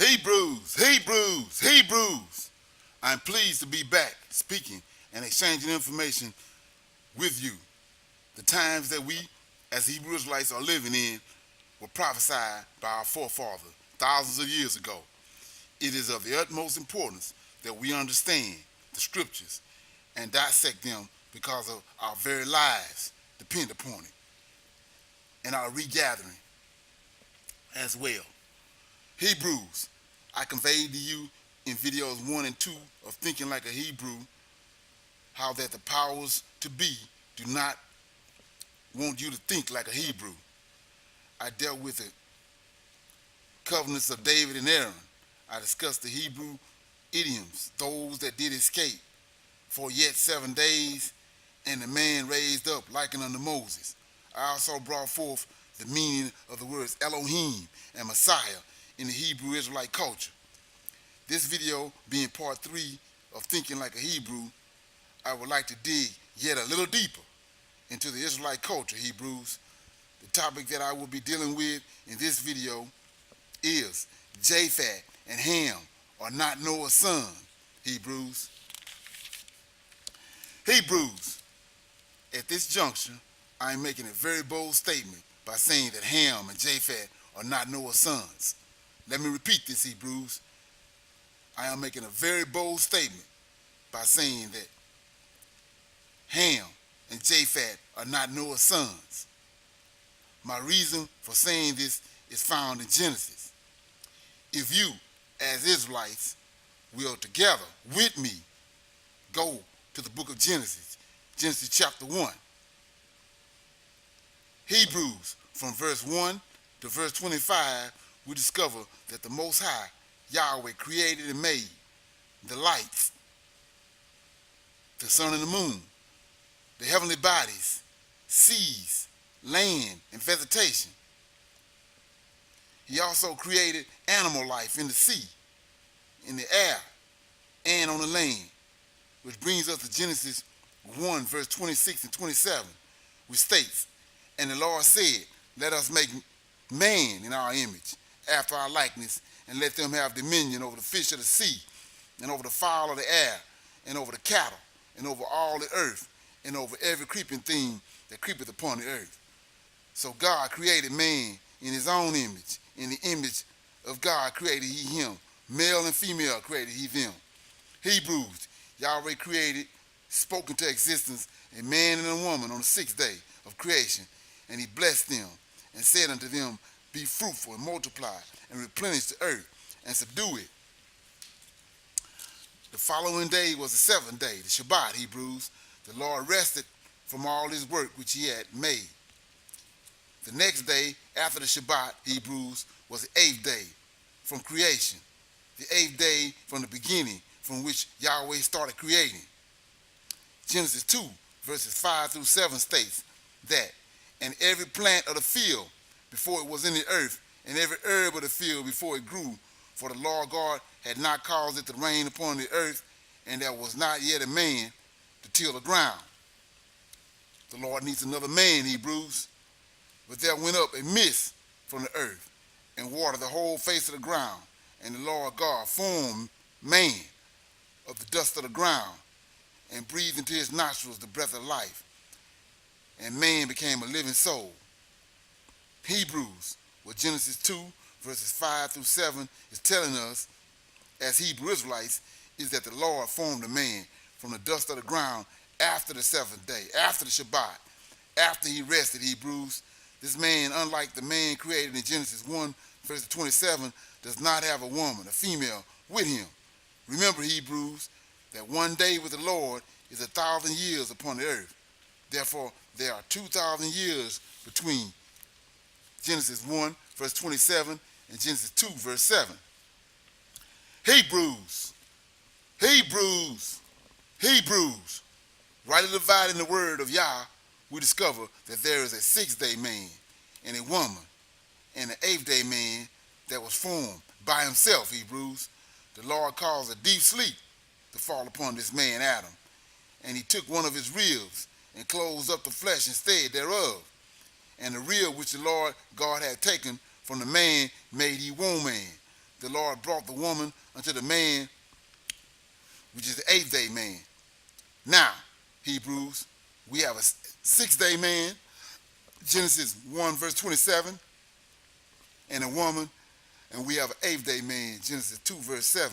Hebrews, Hebrews, Hebrews. I'm pleased to be back speaking and exchanging information with you. The times that we, as Hebrew Israelites, are living in were prophesied by our forefathers thousands of years ago. It is of the utmost importance that we understand the scriptures and dissect them because of our very lives depend upon it and our regathering as well. Hebrews, I conveyed to you in videos 1 and 2 of Thinking Like a Hebrew, how that the powers to be do not want you to think like a Hebrew. I dealt with the covenants of David and Aaron. I discussed the Hebrew idioms, those that did escape for yet 7 days, and the man raised up likened unto Moses. I also brought forth the meaning of the words Elohim and Messiah in the Hebrew Israelite culture. This video being part 3 of Thinking Like a Hebrew, I would like to dig yet a little deeper into the Israelite culture, Hebrews. The topic that I will be dealing with in this video is Japheth and Shem are not Noah's son, Hebrews. Hebrews, at this juncture, I am making a very bold statement by saying that Shem and Japheth are not Noah's sons. Let me repeat this, Hebrews. I am making a very bold statement by saying that Shem and Japheth are not Noah's sons. My reason for saying this is found in Genesis. If you, as Israelites, will together with me go to the book of Genesis, Genesis chapter 1. Hebrews, from verse 1 to verse 25, we discover that the Most High, Yahweh, created and made the lights, the sun and the moon, the heavenly bodies, seas, land, and vegetation. He also created animal life in the sea, in the air, and on the land, which brings us to Genesis 1, verse 26 and 27, which states, "And the Lord said, let us make man in our image, after our likeness, and let them have dominion over the fish of the sea, and over the fowl of the air, and over the cattle, and over all the earth, and over every creeping thing that creepeth upon the earth." So God created man in his own image. In the image of God created he him. Male and female created he them. Hebrews, Yahweh created, spoke into existence a man and a woman on the 6th day of creation. And he blessed them and said unto them, be fruitful and multiply and replenish the earth and subdue it. The following day was the 7th day, the Shabbat, Hebrews. The Lord rested from all his work which he had made. The next day after the Shabbat, Hebrews, was the 8th day from creation. The 8th day from the beginning from which Yahweh started creating. Genesis 2, verses 5 through 7 states that, "And every plant of the field before it was in the earth, and every herb of the field before it grew, for the Lord God had not caused it to rain upon the earth, and there was not yet a man to till the ground." The Lord needs another man, Hebrews. But there went up a mist from the earth, and watered the whole face of the ground. And the Lord God formed man of the dust of the ground, and breathed into his nostrils the breath of life. And man became a living soul. Hebrews, what Genesis 2, verses 5 through 7 is telling us, as Hebrew Israelites, is that the Lord formed a man from the dust of the ground after the 7th day, after the Shabbat, after he rested, Hebrews. This man, unlike the man created in Genesis 1, verse 27, does not have a woman, a female, with him. Remember, Hebrews, that one day with the Lord is 1,000 years upon the earth. Therefore, there are 2,000 years between Genesis 1, verse 27, and Genesis 2, verse 7. Hebrews, Hebrews, Hebrews. Rightly dividing the word of Yah, we discover that there is a 6th-day man and a woman, and an 8th-day man that was formed by himself, Hebrews. The Lord caused a deep sleep to fall upon this man, Adam, and he took one of his ribs and closed up the flesh instead thereof. And the rib which the Lord God had taken from the man made he one man. the Lord brought the woman unto the man, which is the 8th-day man. Now, Hebrews, we have a 6th-day man, Genesis 1 verse 27, and a woman, and we have an 8th-day man, Genesis 2 verse 7,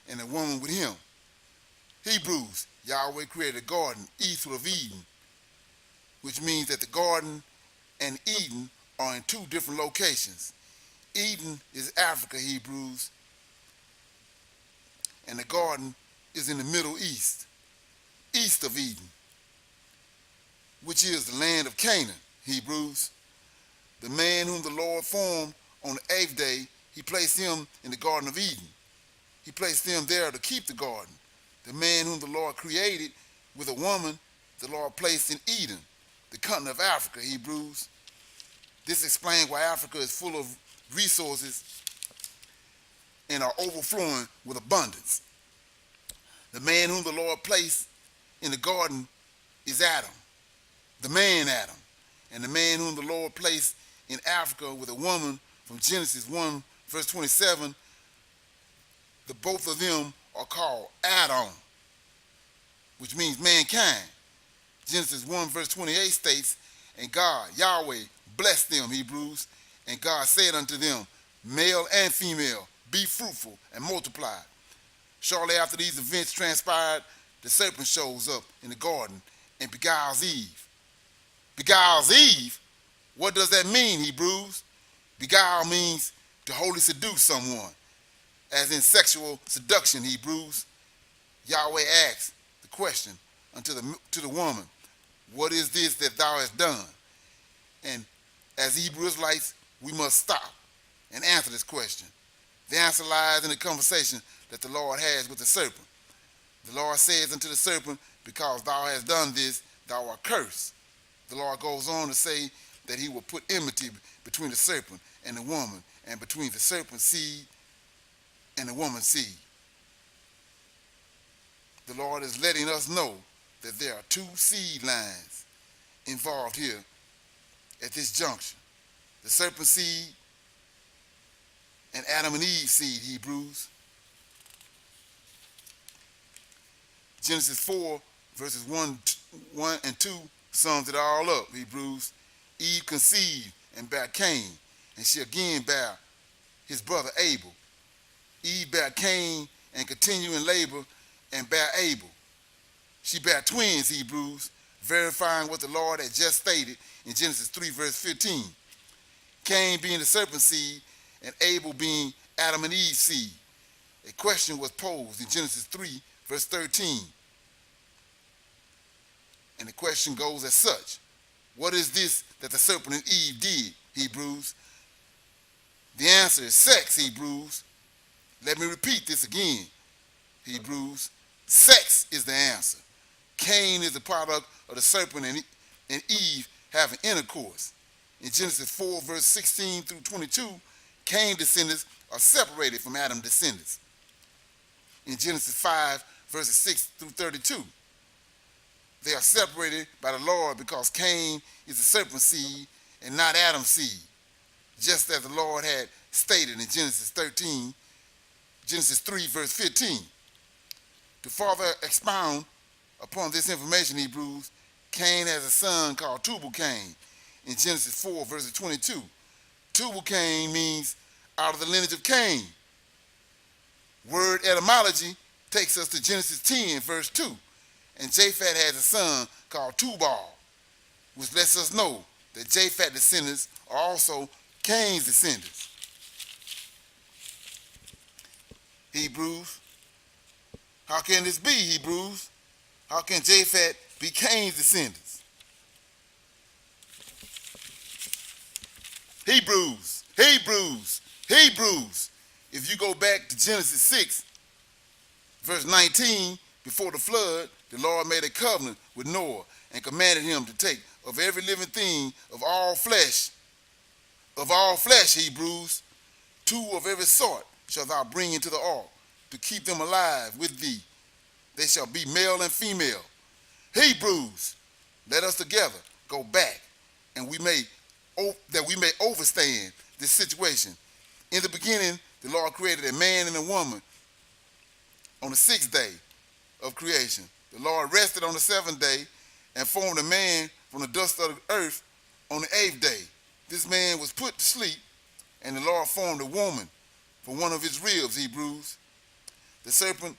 and a woman with him. Hebrews, Yahweh created a garden east of Eden, which means that the garden and Eden are in 2 different locations. Eden is Africa, Hebrews, and the garden is in the Middle East, east of Eden, which is the land of Canaan, Hebrews. The man whom the Lord formed on the 8th day, he placed him in the Garden of Eden. He placed him there to keep the garden. The man whom the Lord created with a woman, the Lord placed in Eden, the continent of Africa, Hebrews. This explains why Africa is full of resources and are overflowing with abundance. The man whom the Lord placed in the garden is Adam, the man Adam. And the man whom the Lord placed in Africa with a woman from Genesis 1 verse 27, the both of them are called Adam, which means mankind. Genesis 1 verse 28 states, and God, Yahweh, blessed them, Hebrews, and God said unto them, male and female, be fruitful and multiply. Shortly after these events transpired, the serpent shows up in the garden and beguiles Eve. Beguiles Eve? What does that mean, Hebrews? Beguile means to wholly seduce someone, as in sexual seduction, Hebrews. Yahweh asks the question to the woman, what is this that thou hast done? And as Hebrew Israelites, we must stop and answer this question. The answer lies in the conversation that the Lord has with the serpent. The Lord says unto the serpent, because thou hast done this, thou art cursed. The Lord goes on to say that he will put enmity between the serpent and the woman, and between the serpent's seed and the woman's seed. The Lord is letting us know that there are 2 seed lines involved here at this juncture. The serpent's seed and Adam and Eve's seed, Hebrews. Genesis 4 verses 1 and 2 sums it all up, Hebrews. Eve conceived and bare Cain, and she again bare his brother Abel. Eve bare Cain and continued in labor and bare Abel. She bare twins, Hebrews, verifying what the Lord had just stated in Genesis 3 verse 15. Cain being the serpent's seed and Abel being Adam and Eve's seed. A question was posed in Genesis 3 verse 13. And the question goes as such. What is this that the serpent and Eve did, Hebrews? The answer is sex, Hebrews. Let me repeat this again, Hebrews. Sex is the answer. Cain is the product of the serpent and Eve having intercourse. In Genesis 4 verse 16 through 22, Cain's descendants are separated from Adam's descendants. In Genesis 5 verses 6 through 32, they are separated by the Lord because Cain is the serpent's seed and not Adam's seed, just as the Lord had stated in Genesis 3 verse 15. To further expound upon this information, Hebrews, Cain has a son called Tubal-Cain in Genesis 4 verse 22. Tubal-Cain means out of the lineage of Cain. Word etymology takes us to Genesis 10 verse 2. And Japheth has a son called Tubal, which lets us know that Japheth's descendants are also Cain's descendants. Hebrews, how can this be, Hebrews? How can Japheth be Cain's descendants? Hebrews. If you go back to Genesis 6, verse 19, before the flood, the Lord made a covenant with Noah and commanded him to take of every living thing of all flesh, Hebrews, 2 of every sort shalt thou bring into the ark to keep them alive with thee. They shall be male and female. Hebrews, let us together go back and we may overstand this situation. In the beginning, the Lord created a man and a woman on the sixth day of creation. The Lord rested on the seventh day and formed a man from the dust of the earth on the eighth day. This man was put to sleep, and the Lord formed a woman from one of his ribs, Hebrews. The serpent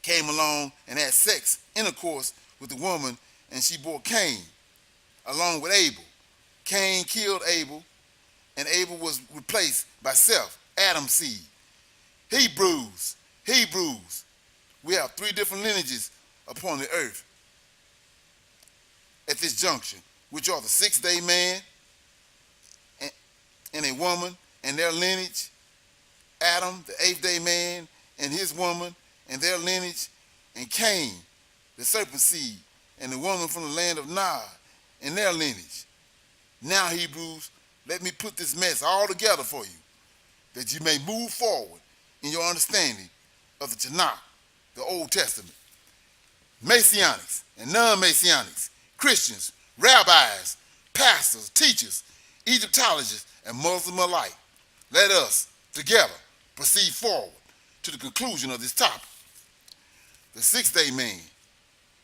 came along and had sex, intercourse with the woman, and she bore Cain along with Abel. Cain killed Abel, and Abel was replaced by Seth, Adam's seed. Hebrews. We have three different lineages upon the earth at this junction, which are the sixth-day man and a woman and their lineage, Adam, the eighth-day man and his woman and their lineage, and Cain, the serpent seed, and the woman from the land of Nod and their lineage. Now, Hebrews, let me put this mess all together for you, that you may move forward in your understanding of the Tanakh, the Old Testament. Messianics and non-Messianics, Christians, rabbis, pastors, teachers, Egyptologists, and Muslims alike, let us together proceed forward to the conclusion of this topic. The sixth-day man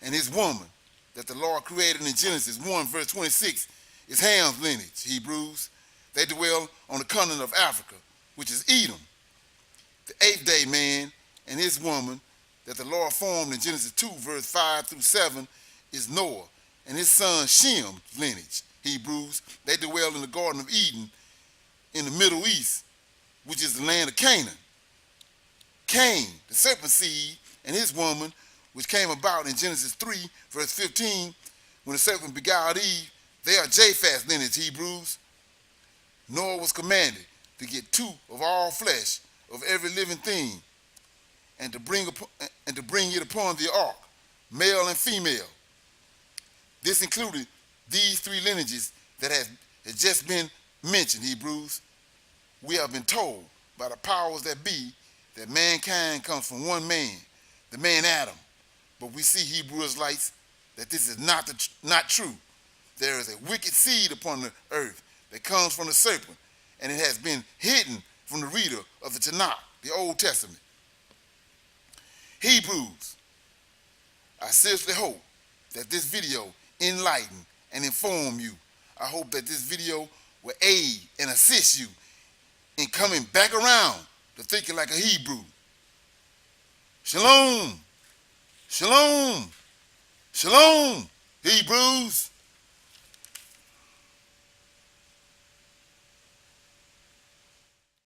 and his woman that the Lord created in Genesis 1, verse 26, is Ham's lineage, Hebrews. They dwell on the continent of Africa, which is Edom. The eighth-day man and his woman that the Lord formed in Genesis 2, verse 5 through 7, is Noah and his son Shem's lineage, Hebrews. They dwell in the Garden of Eden in the Middle East, which is the land of Canaan. Cain, the serpent seed, and his woman, which came about in Genesis 3, verse 15, when the serpent beguiled Eve, they are Japheth's lineage, Hebrews. Noah was commanded to get 2 of all flesh of every living thing and to bring it upon the ark, male and female. This included these 3 lineages that had just been mentioned, Hebrews. We have been told by the powers that be that mankind comes from one man, the man Adam. But we see, Hebrew Israelites, that this is not true. There is a wicked seed upon the earth that comes from the serpent, and it has been hidden from the reader of the Tanakh, the Old Testament. Hebrews, I seriously hope that this video enlighten and inform you. I hope that this video will aid and assist you in coming back around to thinking like a Hebrew. Shalom, shalom, shalom, Hebrews.